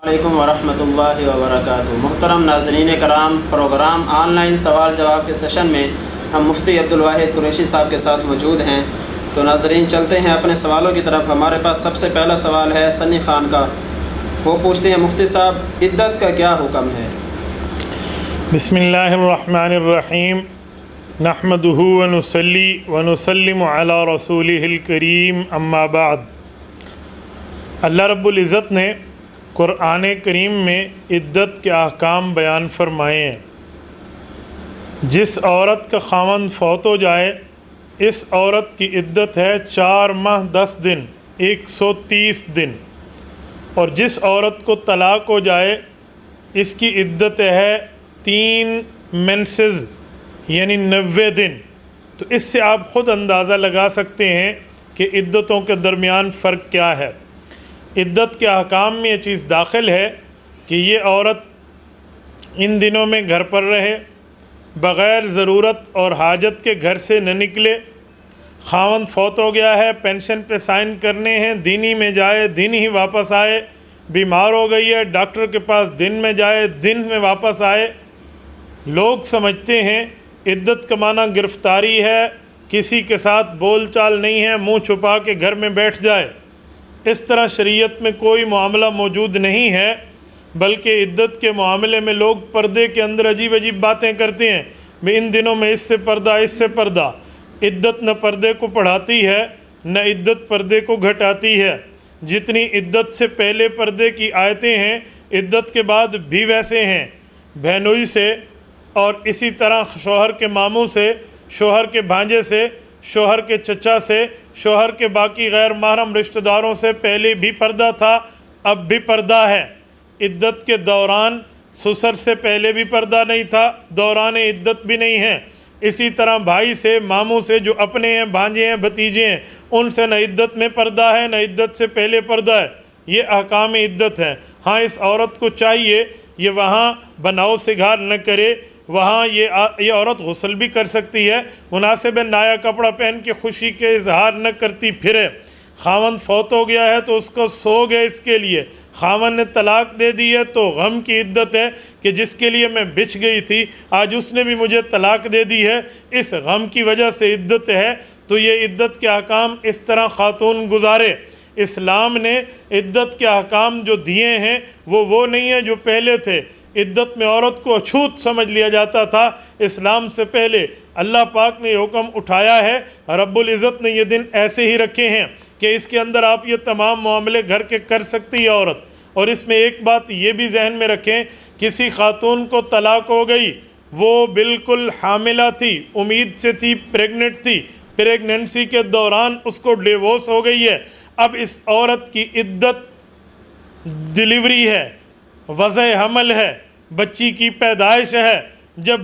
علیکم ورحمۃ اللہ وبرکاتہ۔ محترم ناظرین کرام، پروگرام آن لائن سوال جواب کے سیشن میں ہم مفتی عبدالواحد قریشی صاحب کے ساتھ موجود ہیں۔ تو ناظرین چلتے ہیں اپنے سوالوں کی طرف۔ ہمارے پاس سب سے پہلا سوال ہے سنی خان کا۔ وہ پوچھتے ہیں مفتی صاحب عدت کا کیا حکم ہے؟ بسم اللہ الرحمن الرحیم، نحمدہ ونصلی ونسلم علی رسولہ الکریم، اما بعد۔ اللہ رب العزت نے قرآن کریم میں عدت کے احکام بیان فرمائے ہیں۔ جس عورت کا خاوند فوت ہو جائے، اس عورت کی عدت ہے 4 ماہ 10 دن 130 دن، اور جس عورت کو طلاق ہو جائے اس کی عدت ہے 3 مینسز یعنی 90 دن۔ تو اس سے آپ خود اندازہ لگا سکتے ہیں کہ عدتوں کے درمیان فرق کیا ہے۔ عدت کے احکام میں یہ چیز داخل ہے کہ یہ عورت ان دنوں میں گھر پر رہے، بغیر ضرورت اور حاجت کے گھر سے نہ نکلے۔ خاوند فوت ہو گیا ہے، پینشن پہ سائن کرنے ہیں، دن ہی میں جائے دن ہی واپس آئے، بیمار ہو گئی ہے ڈاکٹر کے پاس دن میں جائے دن میں واپس آئے۔ لوگ سمجھتے ہیں عدت کا معنی گرفتاری ہے، کسی کے ساتھ بول چال نہیں ہے، منہ چھپا کے گھر میں بیٹھ جائے۔ اس طرح شریعت میں کوئی معاملہ موجود نہیں ہے، بلکہ عدت کے معاملے میں لوگ پردے کے اندر عجیب عجیب باتیں کرتے ہیں۔ ان دنوں میں اس سے پردہ اس سے پردہ۔ عدت نہ پردے کو بڑھاتی ہے نہ عدت پردے کو گھٹاتی ہے۔ جتنی عدت سے پہلے پردے کی آیتیں ہیں، عدت کے بعد بھی ویسے ہیں۔ بہنوئی سے اور اسی طرح شوہر کے ماموں سے، شوہر کے بھانجے سے، شوہر کے چچا سے، شوہر کے باقی غیر محرم رشتہ داروں سے پہلے بھی پردہ تھا، اب بھی پردہ ہے۔ عدت کے دوران سسر سے پہلے بھی پردہ نہیں تھا، دوران عدت بھی نہیں ہے۔ اسی طرح بھائی سے، ماموں سے جو اپنے ہیں، بھانجے ہیں، بھتیجے ہیں، ان سے نہ عدت میں پردہ ہے نہ عدت سے پہلے پردہ ہے۔ یہ احکام عدت ہیں۔ ہاں، اس عورت کو چاہیے یہ وہاں بناؤ سگار نہ کرے، وہاں یہ عورت غسل بھی کر سکتی ہے، مناسب نایا کپڑا پہن کے خوشی کے اظہار نہ کرتی پھرے۔ خاوند فوت ہو گیا ہے تو اس کو سوگ ہے، اس کے لیے خاوند نے طلاق دے دی ہے تو غم کی عدت ہے کہ جس کے لیے میں بچھ گئی تھی آج اس نے بھی مجھے طلاق دے دی ہے، اس غم کی وجہ سے عدت ہے۔ تو یہ عدت کے احکام اس طرح خاتون گزارے۔ اسلام نے عدت کے احکام جو دیے ہیں وہ نہیں ہیں جو پہلے تھے۔ عدت میں عورت کو اچھوت سمجھ لیا جاتا تھا۔ اسلام سے پہلے اللہ پاک نے یہ حکم اٹھایا ہے، رب العزت نے یہ دن ایسے ہی رکھے ہیں کہ اس کے اندر آپ یہ تمام معاملے گھر کے کر سکتی ہے عورت۔ اور اس میں ایک بات یہ بھی ذہن میں رکھیں، کسی خاتون کو طلاق ہو گئی، وہ بالکل حاملہ تھی، امید سے تھی، پریگننٹ تھی، پریگننسی کے دوران اس کو ڈیورس ہو گئی ہے، اب اس عورت کی عدت ڈیلیوری ہے، وضع حمل ہے، بچی کی پیدائش ہے۔ جب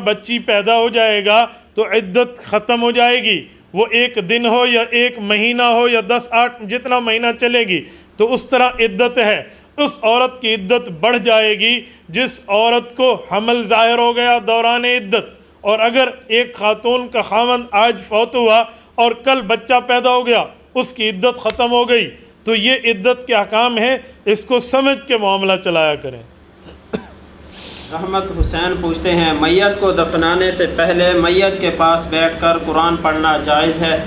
بچی پیدا ہو جائے گا تو عدت ختم ہو جائے گی۔ وہ 1 دن ہو یا 1 مہینہ ہو یا 10 8 جتنا مہینہ چلے گی، تو اس طرح عدت ہے۔ اس عورت کی عدت بڑھ جائے گی جس عورت کو حمل ظاہر ہو گیا دوران عدت۔ اور اگر ایک خاتون کا خاوند آج فوت ہوا اور کل بچہ پیدا ہو گیا، اس کی عدت ختم ہو گئی۔ تو یہ عدت کے احکام ہیں، اس کو سمجھ کے معاملہ چلایا کریں۔ رحمت حسین پوچھتے ہیں میت کو دفنانے سے پہلے میت کے پاس بیٹھ کر قرآن پڑھنا جائز ہے؟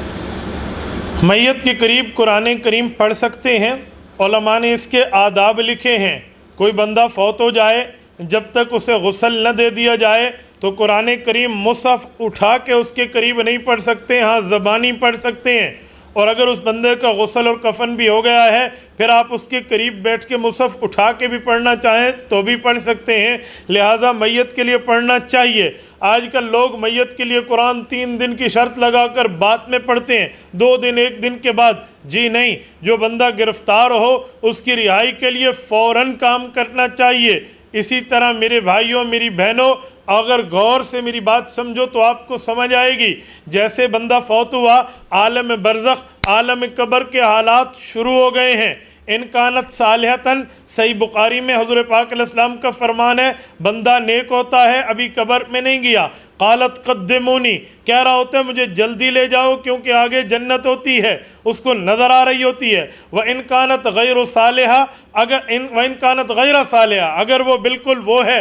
میت کے قریب قرآن کریم پڑھ سکتے ہیں۔ علماء نے اس کے آداب لکھے ہیں۔ کوئی بندہ فوت ہو جائے، جب تک اسے غسل نہ دے دیا جائے تو قرآن کریم مصحف اٹھا کے اس کے قریب نہیں پڑھ سکتے، ہاں زبانی پڑھ سکتے ہیں۔ اور اگر اس بندے کا غسل اور کفن بھی ہو گیا ہے، پھر آپ اس کے قریب بیٹھ کے مصحف اٹھا کے بھی پڑھنا چاہیں تو بھی پڑھ سکتے ہیں۔ لہٰذا میت کے لیے پڑھنا چاہیے۔ آج کل لوگ میت کے لیے قرآن 3 دن کی شرط لگا کر بعد میں پڑھتے ہیں، 2 دن 1 دن کے بعد۔ جی نہیں، جو بندہ گرفتار ہو اس کی رہائی کے لیے فوراً کام کرنا چاہیے۔ اسی طرح میرے بھائیوں، میری بہنوں، اگر غور سے میری بات سمجھو تو آپ کو سمجھ آئے گی۔ جیسے بندہ فوت ہوا، عالم برزخ، عالم قبر کے حالات شروع ہو گئے ہیں۔ ان کانت صالحتن، صحیح بخاری میں حضور پاک علیہ السلام کا فرمان ہے بندہ نیک ہوتا ہے ابھی قبر میں نہیں گیا، قالت قدمونی، کہہ رہا ہوتا ہے مجھے جلدی لے جاؤ کیونکہ آگے جنت ہوتی ہے، اس کو نظر آ رہی ہوتی ہے۔ وَإِن كَانَتْ غَيْرُ صَالِحَةٍ وَإِن كَانَتْ غَيْرَ صَالِحَةٍ، اگر وہ بالکل وہ ہے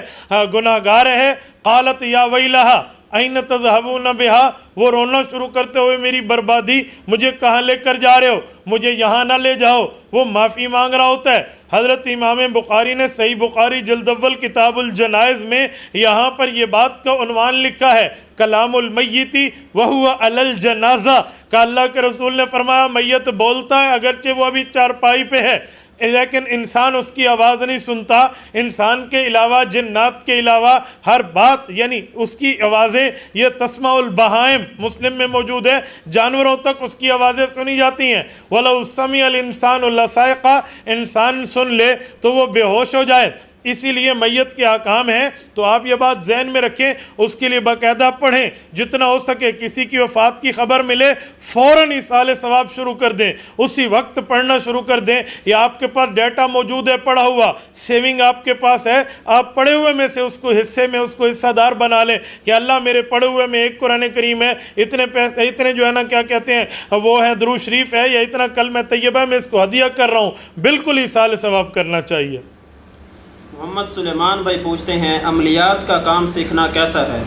گناہ گار ہے، قالت یا ویلہا اَيْنَ تَذْهَبُونَ بِهَا، وہ رونا شروع کرتے ہوئے میری بربادی، مجھے کہاں لے کر جا رہے ہو، مجھے یہاں نہ لے جاؤ، وہ معافی مانگ رہا ہوتا ہے۔ حضرت امام بخاری نے صحیح بخاری جلد اول کتاب الجنائز میں یہاں پر یہ بات کا عنوان لکھا ہے، کلام المیتی وہو علی الجنازہ، کہ اللہ کے رسول نے فرمایا میت بولتا ہے اگرچہ وہ ابھی چارپائی پہ ہے، لیکن انسان اس کی آواز نہیں سنتا۔ انسان کے علاوہ، جنات کے علاوہ ہر بات، یعنی اس کی آوازیں، یہ تسمع البہائم مسلم میں موجود ہے، جانوروں تک اس کی آوازیں سنی جاتی ہیں۔ وَلَوْ سَمِعَ الْإِنسَانُ لَصَعِقَ، انسان سن لے تو وہ بے ہوش ہو جائے۔ اسی لیے میت کے احکام ہیں، تو آپ یہ بات ذہن میں رکھیں، اس کے لیے باقاعدہ پڑھیں، جتنا ہو سکے کسی کی وفات کی خبر ملے فوراً ایصال ثواب شروع کر دیں، اسی وقت پڑھنا شروع کر دیں، یا آپ کے پاس ڈیٹا موجود ہے پڑھا ہوا، سیونگ آپ کے پاس ہے، آپ پڑھے ہوئے میں سے اس کو حصے میں اس کو حصہ دار بنا لیں کہ اللہ میرے پڑھے ہوئے میں ایک قرآن کریم ہے، اتنے پیسے، اتنے جو ہے نا کیا کہتے ہیں وہ ہے درود شریف ہے، یا اتنا کلمہ طیبہ ہے، میں اس کو ہدیہ کر رہا ہوں، بالکل ایصال ثواب کرنا چاہیے۔ محمد سلیمان بھائی پوچھتے ہیں عملیات کا کام سیکھنا کیسا ہے؟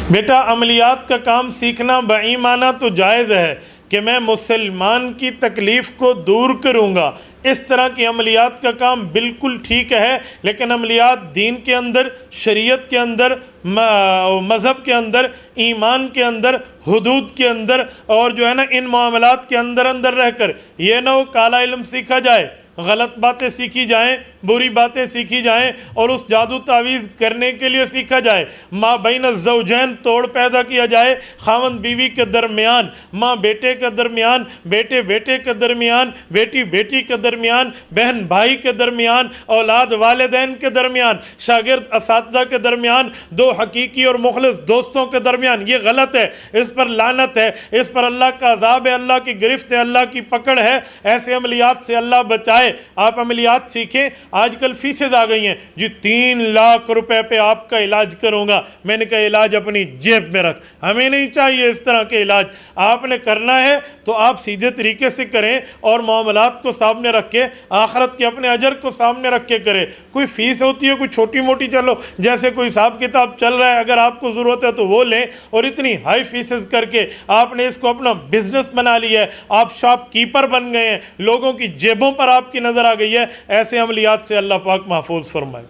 بیٹا عملیات کا کام سیکھنا بایمانہ تو جائز ہے کہ میں مسلمان کی تکلیف کو دور کروں گا، اس طرح کی عملیات کا کام بالکل ٹھیک ہے، لیکن عملیات دین کے اندر، شریعت کے اندر، مذہب کے اندر، ایمان کے اندر، حدود کے اندر، اور جو ہے نا ان معاملات کے اندر اندر رہ کر یہ نہ ہو کالا علم سیکھا جائے، غلط باتیں سیکھی جائیں، بری باتیں سیکھی جائیں، اور اس جادو تعویذ کرنے کے لیے سیکھا جائے، ماں بین الزوجین توڑ پیدا کیا جائے، خاوند بیوی کے درمیان، ماں بیٹے کے درمیان، بیٹے بیٹے کے درمیان، بیٹی بیٹی کے درمیان، بہن بھائی کے درمیان، اولاد والدین کے درمیان، شاگرد اساتذہ کے درمیان، دو حقیقی اور مخلص دوستوں کے درمیان، یہ غلط ہے، اس پر لعنت ہے، اس پر اللہ کا عذاب ہے، اللہ کی گرفت ہے، اللہ کی پکڑ ہے، ایسے عملیات سے اللہ بچائے۔ آپ عملیات سیکھیں، آج کل فیسز آ گئی ہیں جی 3 لاکھ روپے پہ آپ کا علاج کروں گا، میں نے کہا علاج اپنی جیب میں رکھ، ہمیں نہیں چاہیے اس طرح کے علاج، آپ نے کرنا ہے تو آپ سیدھے طریقے سے کریں اور معاملات کو سامنے رکھ کے آخرت کے اپنے اجر کو سامنے رکھ کے کریں۔ کوئی فیس ہوتی ہے کوئی چھوٹی موٹی، چلو جیسے کوئی حساب کتاب چل رہا ہے، اگر آپ کو ضرورت ہے تو وہ لیں، اور اتنی ہائی فیسز کر کے آپ نے اس کو اپنا بزنس بنا لیا ہے، آپ شاپ کیپر بن گئے ہیں، لوگوں کی جیبوں پر آپ کی نظر آ گئی ہے، ایسے عملیات سے اللہ پاک محفوظ فرمائے۔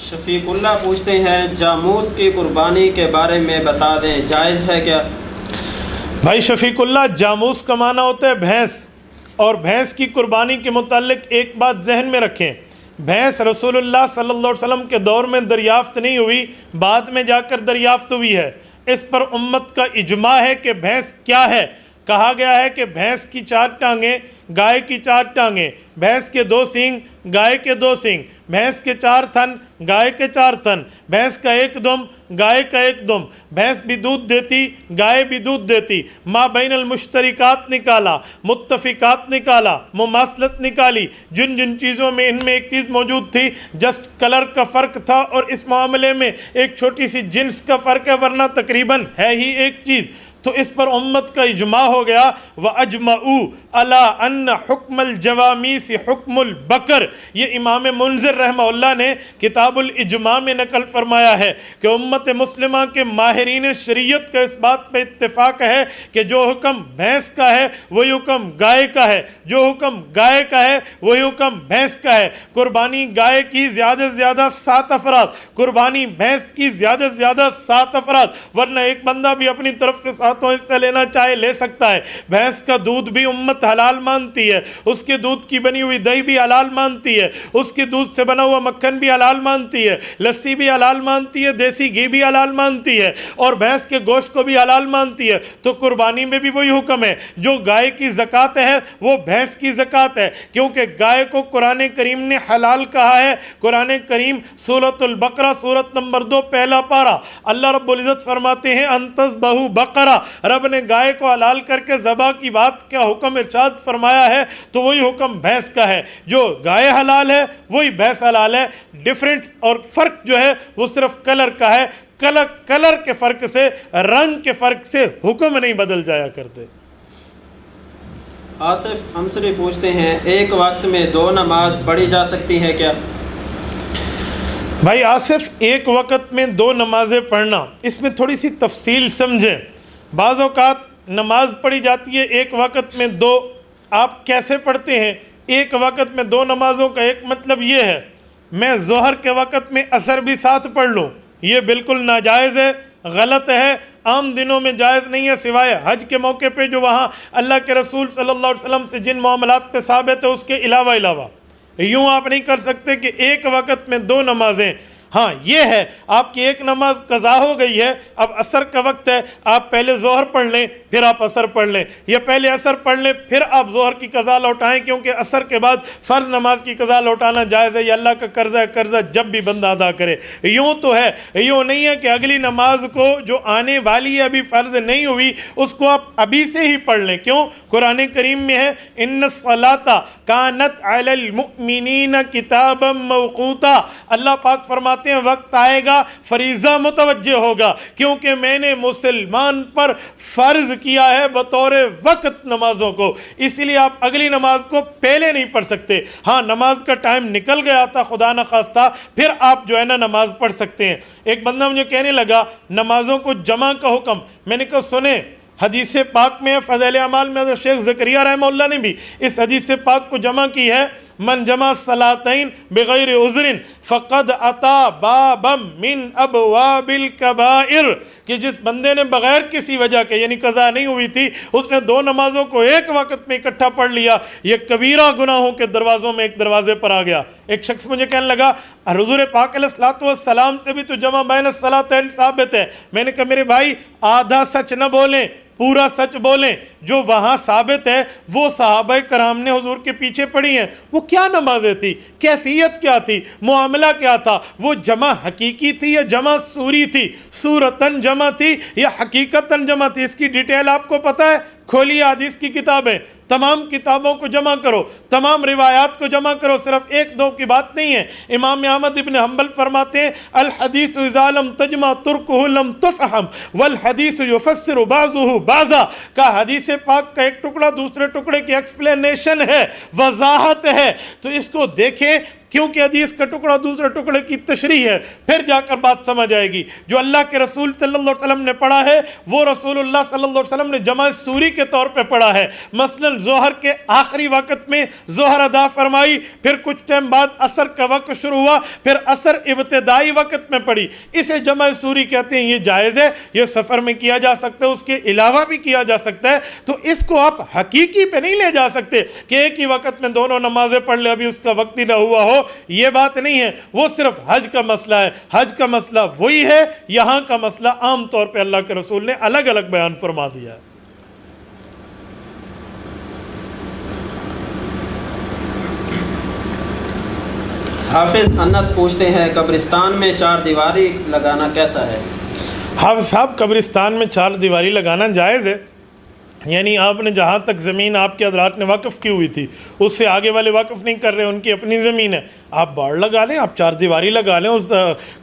شفیق اللہ پوچھتے ہیں جاموس کی قربانی کے بارے میں بتا دیں، جائز ہے کیا؟ بھائی شفیق اللہ، جاموس کا معنی ہوتا ہے بھینس، اور بھینس کی قربانی کے متعلق ایک بات ذہن میں رکھیں، بھینس رسول اللہ صلی اللہ علیہ وسلم کے دور میں دریافت نہیں ہوئی، بعد میں جا کر دریافت ہوئی ہے، اس پر امت کا اجماع ہے کہ بھینس کیا ہے۔ کہا گیا ہے کہ بھینس کی 4 ٹانگیں، گائے کی 4 ٹانگیں، بھینس کے 2 سینگ، گائے کے 2 سینگ، بھینس کے 4 تھن، گائے کے 4 تھن، بھینس کا 1 دم، گائے کا 1 دم، بھینس بھی دودھ دیتی، گائے بھی دودھ دیتی، ما بین المشترکات نکالا، متفقات نکالا، مماثلت نکالی، جن جن چیزوں میں ان میں ایک چیز موجود تھی، جسٹ کلر کا فرق تھا، اور اس معاملے میں ایک چھوٹی سی جنس کا فرق ہے، ورنہ تقریباً ہے ہی ایک چیز، تو اس پر امت کا اجماع ہو گیا۔ وَأَجْمَعُوا عَلَىٰ أَنَّ حُكْمَ الْجَوَامِيسِ حُكْمُ الْبَقَرِ، یہ امام منذر رحمہ اللہ نے کتاب الاجماع میں نقل فرمایا ہے کہ امت مسلمہ کے ماہرین شریعت کا اس بات پہ اتفاق ہے کہ جو حکم بھینس کا ہے وہی حکم گائے کا ہے، جو حکم گائے کا ہے وہی حکم بھینس کا ہے۔ قربانی گائے کی زیادہ سے زیادہ 7 افراد، قربانی بھینس کی زیادہ سے زیادہ 7 افراد، ورنہ ایک بندہ بھی اپنی طرف سے 7 حصہ لینا چاہے لے سکتا ہے۔ بھینس کا دودھ بھی امت حلال مانتی ہے، اس کے دودھ کی بنی ہوئی دہی بھی حلال مانتی ہے، اس کے دودھ سے بنا ہوا مکھن بھی حلال مانتی ہے، لسی بھی حلال مانتی ہے، دیسی گھی بھی حلال مانتی ہے، اور بھینس کے گوشت کو بھی حلال مانتی ہے۔ تو قربانی میں بھی وہی حکم ہے، جو گائے کی زکوٰۃ ہے وہ بھینس کی زکوٰۃ ہے، کیونکہ گائے کو قرآن کریم نے حلال کہا ہے۔ قرآن کریم سورۃ البقرہ سورۃ نمبر 2 پہلا پارہ، اللہ رب العزت فرماتے ہیں ان تذبحوا بقرہ، رب نے گائے کو حلال کر کے ذبح کی بات کا حکم ارشاد فرمایا ہے تو وہی حکم بھینس کا ہے. جو گائے حلال ہے وہی بھینس حلال ہے. ڈفرینٹ اور فرق جو ہے وہ صرف کلر کا ہے. کلر کے فرق سے، رنگ کے فرق سے حکم نہیں بدل جایا کرتے. آصف انصری پوچھتے ہیں ایک وقت میں 2 نماز پڑھی جا سکتی ہے کیا؟ بھائی آصف، ایک وقت میں 2 نمازیں پڑھنا، اس میں تھوڑی سی تفصیل سمجھیں. بعض اوقات نماز پڑھی جاتی ہے ایک وقت میں 2. آپ کیسے پڑھتے ہیں؟ ایک وقت میں 2 نمازوں کا ایک مطلب یہ ہے میں ظہر کے وقت میں عصر بھی ساتھ پڑھ لوں، یہ بالکل ناجائز ہے، غلط ہے. عام دنوں میں جائز نہیں ہے سوائے حج کے موقع پہ جو وہاں اللہ کے رسول صلی اللہ علیہ وسلم سے جن معاملات پہ ثابت ہے اس کے علاوہ یوں آپ نہیں کر سکتے کہ ایک وقت میں 2 نمازیں. ہاں یہ ہے آپ کی ایک نماز قضا ہو گئی ہے، اب عصر کا وقت ہے، آپ پہلے ظہر پڑھ لیں پھر آپ عصر پڑھ لیں، یا پہلے عصر پڑھ لیں پھر آپ ظہر کی قضا لوٹائیں، کیونکہ عصر کے بعد فرض نماز کی قضا لوٹانا جائز ہے. یہ اللہ کا قرضہ ہے، قرضہ جب بھی بندہ ادا کرے. یوں تو ہے، یوں نہیں ہے کہ اگلی نماز کو جو آنے والی ہے ابھی فرض نہیں ہوئی اس کو آپ ابھی سے ہی پڑھ لیں. کیوں؟ قرآن کریم میں ہے ان الصلاۃ کانت علی المؤمنین کتابا موقوتا. اللہ پاک فرماتے ہیں وقت آئے گا فریضہ متوجہ ہوگا، کیونکہ میں نے مسلمان پر فرض کیا ہے بطور وقت نمازوں کو. اس لیے آپ اگلی نماز کو پہلے نہیں پڑھ سکتے. ہاں نماز کا ٹائم نکل گیا تھا خدا نخواستہ پھر آپ جو ہے نا نماز پڑھ سکتے ہیں. ایک بندہ مجھے کہنے لگا نمازوں کو جمع کا حکم. میں نے کہا سنیں، حدیث پاک میں فضائل اعمال میں حضرت شیخ زکریہ رحمہ اللہ نے بھی اس حدیث پاک کو جمع کی ہے. من جمع صلاتین بغیر عذر فقد اتا بابا من ابواب الکبائر، کہ جس بندے نے بغیر کسی وجہ کے یعنی قضا نہیں ہوئی تھی اس نے 2 نمازوں کو ایک وقت میں اکٹھا پڑھ لیا، یہ کبیرہ گناہوں کے دروازوں میں ایک دروازے پر آ گیا. ایک شخص مجھے کہنے لگا حضور پاک علیہ الصلوۃ والسلام سے بھی تو جمع بین الصلاتین ثابت ہے. میں نے کہا میرے بھائی آدھا سچ نہ بولیں، پورا سچ بولیں. جو وہاں ثابت ہے وہ صحابہ کرام نے حضور کے پیچھے پڑھی ہیں. وہ کیا نمازیں تھی، کیفیت کیا تھی، معاملہ کیا تھا؟ وہ جمع حقیقی تھی یا جمع سوری تھی؟ صورتاً جمع تھی یا حقیقتاً جمع تھی؟ اس کی ڈیٹیل آپ کو پتہ ہے؟ کھولیے حدیث کی کتابیں، تمام کتابوں کو جمع کرو، تمام روایات کو جمع کرو. صرف 1-2 کی بات نہیں ہے. امام احمد ابن حنبل فرماتے ہیں الحدیث اذا لم تجمع ترکہ لم تفہم والحدیث یفسر بعضہ بعضا. کا حدیث پاک کا ایک ٹکڑا دوسرے ٹکڑے کی ایکسپلینیشن ہے، وضاحت ہے، تو اس کو دیکھیں کیونکہ حدیث کا ٹکڑا دوسرے ٹکڑے کی تشریح ہے، پھر جا کر بات سمجھ آئے گی. جو اللہ کے رسول صلی اللہ علیہ وسلم نے پڑھا ہے وہ رسول اللہ صلی اللہ علیہ وسلم نے جمع سوری کے طور پہ پڑھا ہے. مثلا ظہر کے آخری وقت میں ظہر ادا فرمائی، پھر کچھ ٹائم بعد عصر کا وقت شروع ہوا، پھر عصر ابتدائی وقت میں پڑھی. اسے جمع سوری کہتے ہیں. یہ جائز ہے، یہ سفر میں کیا جا سکتا ہے، اس کے علاوہ بھی کیا جا سکتا ہے. تو اس کو آپ حقیقی پہ نہیں لے جا سکتے کہ ایک ہی وقت میں دونوں نمازیں پڑھ لے ابھی اس کا وقت ہی نہ ہوا ہو. یہ بات نہیں ہے. وہ صرف حج کا مسئلہ ہے. حج کا مسئلہ وہی ہے، یہاں کا مسئلہ عام طور پہ اللہ کے رسول نے الگ الگ بیان فرما دیا ہے. حافظ انس پوچھتے ہیں قبرستان میں 4 دیواری لگانا کیسا ہے؟ حافظ صاحب قبرستان میں 4 دیواری لگانا جائز ہے. یعنی آپ نے جہاں تک زمین آپ کے حضرات نے وقف کی ہوئی تھی اس سے آگے والے وقف نہیں کر رہے، ان کی اپنی زمین ہے، آپ باڑ لگا لیں، آپ 4 دیواری لگا لیں، اس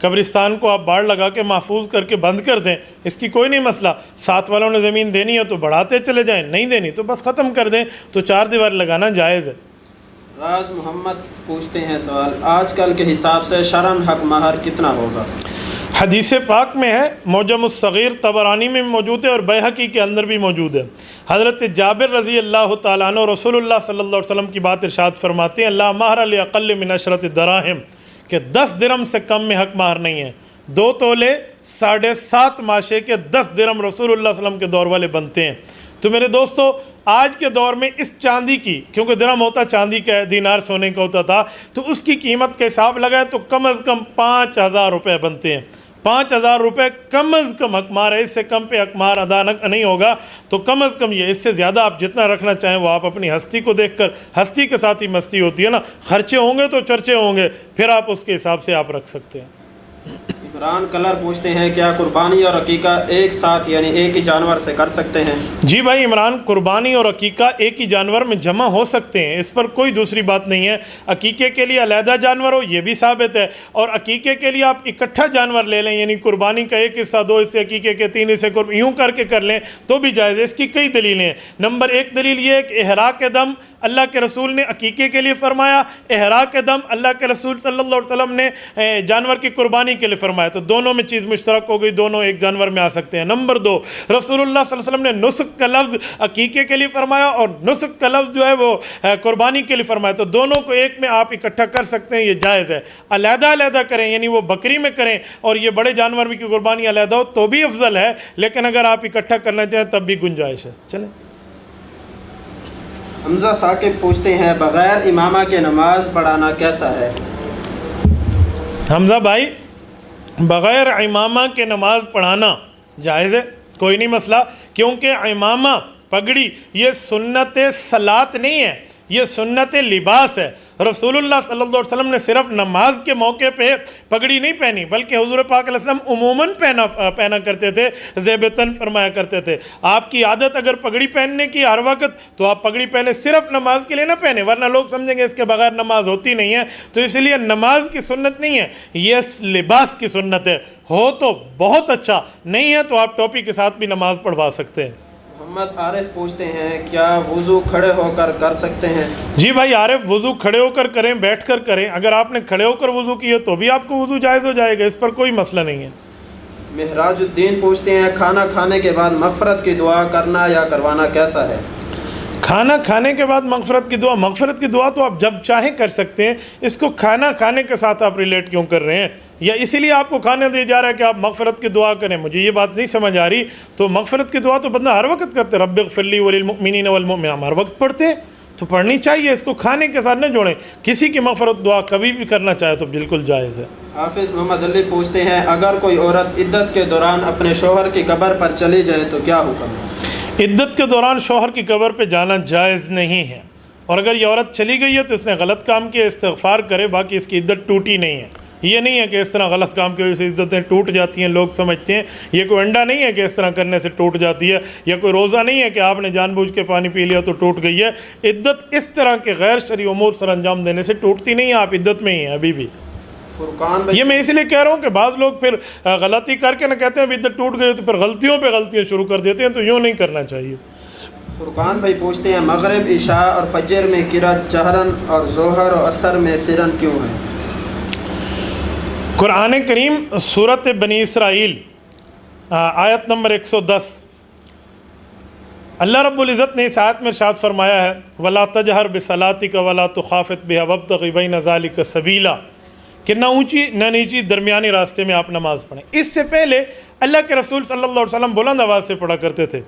قبرستان کو آپ باڑ لگا کے محفوظ کر کے بند کر دیں، اس کی کوئی نہیں مسئلہ. ساتھ والوں نے زمین دینی ہے تو بڑھاتے چلے جائیں، نہیں دینی تو بس ختم کر دیں. تو 4 دیواری لگانا جائز ہے. راز محمد پوچھتے ہیں سوال، آج کل کے حساب سے شرعاً حق مہر کتنا ہوگا؟ حدیث پاک میں ہے، معجم الصغیر طبرانی میں موجود ہے اور بیہقی کے اندر بھی موجود ہے. حضرت جابر رضی اللہ تعالیٰ عنہ رسول اللہ صلی اللہ علیہ وسلم کی بات ارشاد فرماتے ہیں لا مہر لاقل من 10 دراہم، کہ 10 درہم سے کم میں حق مہر نہیں ہے. 2 تولے 7.5 ماشے کے 10 درہم رسول اللہ صلی اللہ علیہ وسلم کے دور والے بنتے ہیں. تو میرے دوستو آج کے دور میں اس چاندی کی، کیونکہ درہم ہوتا چاندی کا ہے، دینار سونے کا ہوتا تھا، تو اس کی قیمت کا حساب لگائیں تو کم از کم 5,000 روپے بنتے ہیں. 5,000 روپے کم از کم حق مہر ہے. اس سے کم پہ حق مہر ادا نہیں ہوگا تو کم از کم یہ. اس سے زیادہ آپ جتنا رکھنا چاہیں وہ آپ اپنی ہستی کو دیکھ کر، ہستی کے ساتھ ہی مستی ہوتی ہے نا، خرچے ہوں گے تو چرچے ہوں گے، پھر آپ اس کے حساب سے آپ رکھ سکتے ہیں. عمران کلر پوچھتے ہیں کیا قربانی اور عقیقہ ایک ساتھ یعنی ایک ہی جانور سے کر سکتے ہیں؟ جی بھائی عمران، قربانی اور عقیقہ ایک ہی جانور میں جمع ہو سکتے ہیں، اس پر کوئی دوسری بات نہیں ہے۔ عقیقے کے لیے علیحدہ جانور ہو یہ بھی ثابت ہے، اور عقیقے کے لیے آپ اکٹھا جانور لے لیں، یعنی قربانی کا ایک حصہ 2 حصے عقیقے کے 3 حصے یوں کر لیں تو بھی جائز ہے۔ اس کی کئی دلیلیں ہیں۔ نمبر 1 دلیل یہ ہے کہ احراق دم اللہ کے رسول نے عقیقے کے لیے فرمایا، احراق دم اللہ کے رسول صلی اللہ علیہ وسلم نے جانور کی قربانی کے لیے فرمایا، تو دونوں میں چیز مشترک ہو گئی، دونوں ایک جانور میں آ سکتے ہیں۔ نمبر 2 رسول اللہ صلی اللہ علیہ وسلم نے نسک کا لفظ عقیقے کے لیے فرمایا اور نسک کا لفظ جو ہے وہ قربانی کے لیے فرمایا، تو دونوں کو ایک میں آپ اکٹھا کر سکتے ہیں، یہ جائز ہے۔ علیحدہ علیحدہ کریں یعنی وہ بکری میں کریں اور یہ بڑے جانور میں کی قربانی علیحدہ ہو تو بھی افضل ہے، لیکن اگر آپ اکٹھا کرنا چاہیں تب بھی گنجائش ہے۔ چلیں حمزہ ثاقب پوچھتے ہیں بغیر امامہ کے نماز پڑھانا کیسا ہے؟ حمزہ بھائی، بغیر امامہ کے نماز پڑھانا جائز ہے، کوئی نہیں مسئلہ، کیونکہ امامہ پگڑی یہ سنت صلاۃ نہیں ہے، یہ سنت لباس ہے۔ رسول اللہ صلی اللہ علیہ وسلم نے صرف نماز کے موقع پہ پگڑی نہیں پہنی، بلکہ حضور پاک علیہ السلام عموماً پہنا کرتے تھے، زیبتن فرمایا کرتے تھے۔ آپ کی عادت اگر پگڑی پہننے کی ہر وقت تو آپ پگڑی پہنے، صرف نماز کے لیے نہ پہنے، ورنہ لوگ سمجھیں گے اس کے بغیر نماز ہوتی نہیں ہے، تو اس لیے نماز کی سنت نہیں ہے، یہ لباس کی سنت ہے۔ ہو تو بہت اچھا، نہیں ہے تو آپ ٹوپی کے ساتھ بھی نماز پڑھوا سکتے ہیں۔ محمد عارف پوچھتے ہیں کیا وضو کھڑے ہو کر سکتے ہیں؟ جی بھائی عارف، وضو کھڑے ہو کر کریں، بیٹھ کر کریں، اگر آپ نے کھڑے ہو کر وضو کیا تو بھی آپ کو وضو جائز ہو جائے گا، اس پر کوئی مسئلہ نہیں ہے۔ مہراج الدین پوچھتے ہیں کھانا کھانے کے بعد مغفرت کی دعا کرنا یا کروانا کیسا ہے؟ کھانا کھانے کے بعد مغفرت کی دعا تو آپ جب چاہیں کر سکتے ہیں، اس کو کھانا کھانے کے ساتھ آپ ریلیٹ کیوں کر رہے ہیں؟ یا اسی لیے آپ کو کھانے دیا جا رہا ہے کہ آپ مغفرت کی دعا کریں؟ مجھے یہ بات نہیں سمجھ آ رہی۔ تو مغفرت کی دعا تو بندہ ہر وقت کرتے، رب اغفر لی وللمؤمنین والمؤمنات، ہم ہر وقت پڑھتے ہیں تو پڑھنی چاہیے، اس کو کھانے کے ساتھ نہ جوڑیں۔ کسی کی مغفرت دعا کبھی بھی کرنا چاہے تو بالکل جائز ہے۔ حافظ محمد علی پوچھتے ہیں اگر کوئی عورت عدت کے دوران اپنے شوہر کی قبر پر چلی جائے تو کیا حکم ہے؟ عدت کے دوران شوہر کی قبر پہ جانا جائز نہیں ہے، اور اگر یہ عورت چلی گئی ہے تو اس نے غلط کام کیا، استغفار کرے، باقی اس کی عدت ٹوٹی نہیں ہے۔ یہ نہیں ہے کہ اس طرح غلط کام کی وجہ سے عدتیں ٹوٹ جاتی ہیں، لوگ سمجھتے ہیں یہ کوئی انڈا نہیں ہے کہ اس طرح کرنے سے ٹوٹ جاتی ہے، یا کوئی روزہ نہیں ہے کہ آپ نے جان بوجھ کے پانی پی لیا تو ٹوٹ گئی ہے۔ عدت اس طرح کے غیر شرعی امور سر انجام دینے سے ٹوٹتی نہیں ہے، آپ عدت میں ہی ہیں ابھی بھی۔ یہ میں اس لیے کہہ رہا ہوں کہ بعض لوگ پھر غلطی کر کے نہ کہتے ہیں عدت ٹوٹ گئی تو پھر غلطیوں پہ غلطیاں شروع کر دیتے ہیں، تو یوں نہیں کرنا چاہیے۔ فرقان بھائی پوچھتے ہیں مغرب عشاء اور فجر میں قرأت جہرن اور ظہر اور عصر میں سرن کیوں ہے؟ قرآن کریم سورۃ بنی اسرائیل آیت نمبر 110، اللہ رب العزت نے اس آیت میں ارشاد فرمایا ہے وَلَا تَجْهَرْ بِصَلَاتِكَ وَلَا تُخَافِتْ بِهَا وَابْتَغِ بَيْنَ ذَلِكَ سَبِيلًا، کہ نہ اونچی نہ نیچی درمیانی راستے میں آپ نماز پڑھیں۔ اس سے پہلے اللہ کے رسول صلی اللہ علیہ وسلم بلند آواز سے پڑھا کرتے تھے،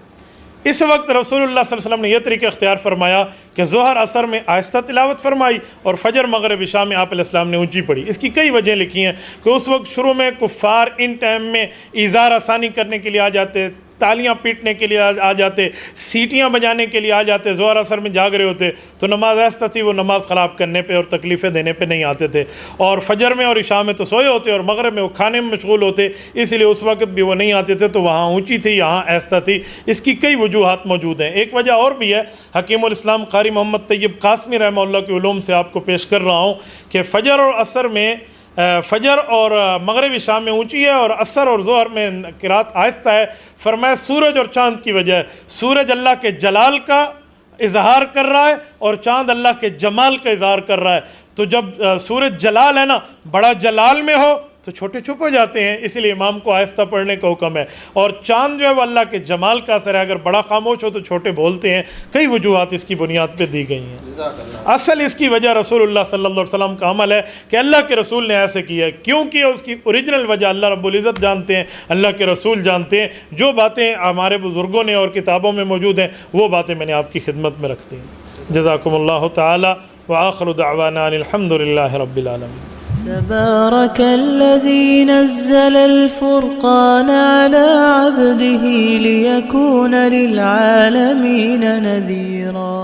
اس وقت رسول اللہ صلی اللہ علیہ وسلم نے یہ طریقہ اختیار فرمایا کہ ظہر عصر میں آہستہ تلاوت فرمائی اور فجر مغرب عشاء میں آپ علیہ السلام نے اونچی پڑھی۔ اس کی کئی وجہیں لکھی ہیں کہ اس وقت شروع میں کفار ان ٹائم میں ایذار آسانی کرنے کے لیے آ جاتے، تالیاں پیٹنے کے لیے آ جاتے، سیٹیاں بجانے کے لیے آ جاتے، ظہر عصر میں جاگ رہے ہوتے، تو نماز ایسا تھی وہ نماز خراب کرنے پہ اور تکلیفیں دینے پہ نہیں آتے تھے، اور فجر میں اور عشاء میں تو سوئے ہوتے اور مغرب میں وہ کھانے میں مشغول ہوتے، اس لیے اس وقت بھی وہ نہیں آتے تھے، تو وہاں اونچی تھی یہاں ایسا تھی۔ اس کی کئی وجوہات موجود ہیں۔ ایک وجہ اور بھی ہے، حکیم الاسلام قاری محمد طیب قاسمی رحمہ اللہ کے علوم سے آپ کو پیش کر رہا ہوں کہ فجر اور عصر میں، فجر اور مغرب عشاء میں اونچی ہے اور عصر اور ظہر میں قرات آہستہ ہے۔ فرمایا سورج اور چاند کی وجہ ہے، سورج اللہ کے جلال کا اظہار کر رہا ہے اور چاند اللہ کے جمال کا اظہار کر رہا ہے، تو جب سورج جلال ہے نا، بڑا جلال میں ہو تو چھوٹے چھپ ہو جاتے ہیں، اس لیے امام کو آہستہ پڑھنے کا حکم ہے، اور چاند جو ہے وہ اللہ کے جمال کا اثر ہے، اگر بڑا خاموش ہو تو چھوٹے بولتے ہیں۔ کئی وجوہات اس کی بنیاد پہ دی گئی ہیں۔ اصل اس کی وجہ رسول اللہ صلی اللہ علیہ وسلم کا عمل ہے کہ اللہ کے رسول نے ایسے کیا ہے، کیونکہ اس کی اوریجنل وجہ اللہ رب العزت جانتے ہیں، اللہ کے رسول جانتے ہیں۔ جو باتیں ہمارے بزرگوں نے اور کتابوں میں موجود ہیں وہ باتیں میں نے آپ کی خدمت میں رکھ دی ہیں۔ جزاکم اللہ تعالی وآخر دعوانا الحمد للہ رب العالمین۔ تبارك الذي نزل الفرقان على عبده ليكون للعالمين نذيرا